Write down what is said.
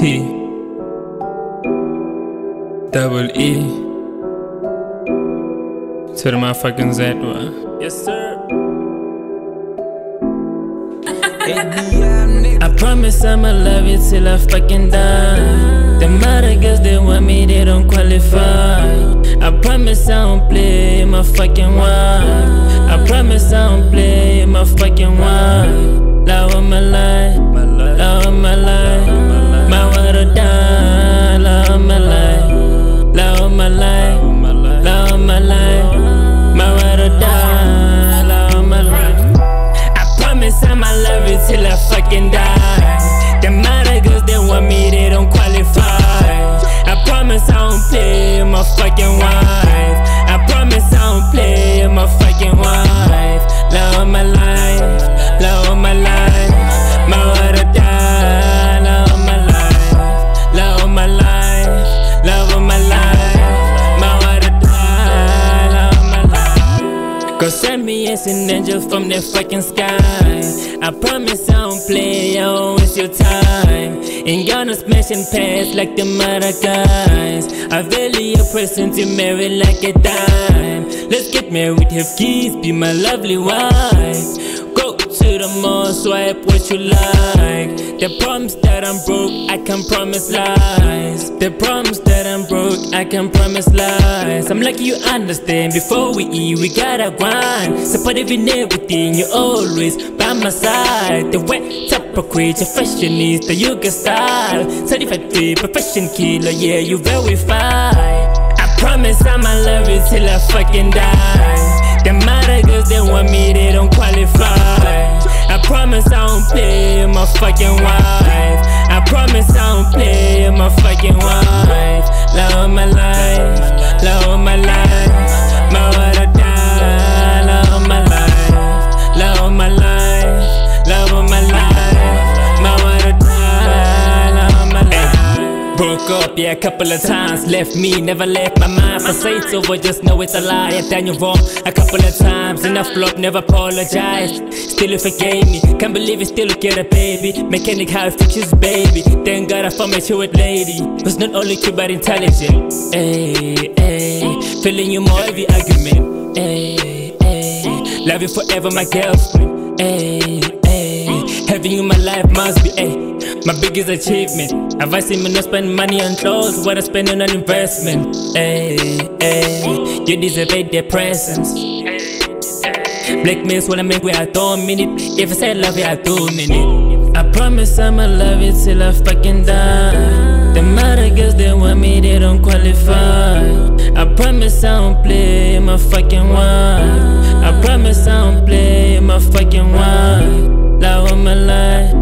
T double E to the motherfucking Z. Yes, sir. I promise I'ma love you till I fucking die. Them other girls, they want me, they don't qualify. I promise I don't play my fucking wife. I promise I don't play my fucking wife. Love of my life, love of my life, my word or die. Love of my life, love of my life, love of my life, my word or die. Love of my life. I promise I'ma love you till I fucking die. Them other girls, they want me, they don't qualify. I promise I don't play my fucking wife. I promise I don't play my fucking wife. Love of my life, love of my life, my word or die. Love of my life, love of my life, love of my life, my word or die. Love of my life. Go send me as an angel from the fucking sky. I promise I don't play, I won't waste your time. Ain't gonna smash and pass like the other guys. I value your presence, you marry like a dime. Let's get married, have kids, be my lovely wife. Go to the mall, swipe what you like. The promise that I'm broke, I can promise lies. The promise that I'm broke, I can promise lies. I'm lucky you understand, before we eat, we gotta grind. Supportive in everything, you're always by my side. The wet top of creature, fashionista, you got style. Certified free, profession killer, yeah, you verified. I promise I'ma love you till I fucking die. Them other girls, they want me, they don't qualify. I promise I don't play my fucking wife. I promise I don't play my fucking wife. Love of my life, love of my life, my word or die. Love of my life, love of my life, love of my life, my word or die. Love of my life. Broke up, yeah, a couple of times. Left me, never left my mind. If I say it's over, just know it's a lie. Yeah, then you're wrong a couple of times. Enough flop, never apologized. Still you forgave me. Can't believe you still look at a baby. Mechanic how it fixes baby. Thank God I found my cute lady. Was not only cute but intelligent. Ay, ay. Feeling you more every argument. Ay, ay. Love you forever, my girlfriend. Ay, ay. Having you in my life must be my biggest achievement. Advising me not spend money on clothes, what I spend on an investment. Ay, ay. You deserve their presence. Black mess when I make way, I don't mean it. If I say love you, I do mean it. I promise I'ma love you till I fucking die. Them other girls, they want me, they don't qualify. I promise I don't play my fucking wife. I promise I don't play my fucking wife. Love of my life,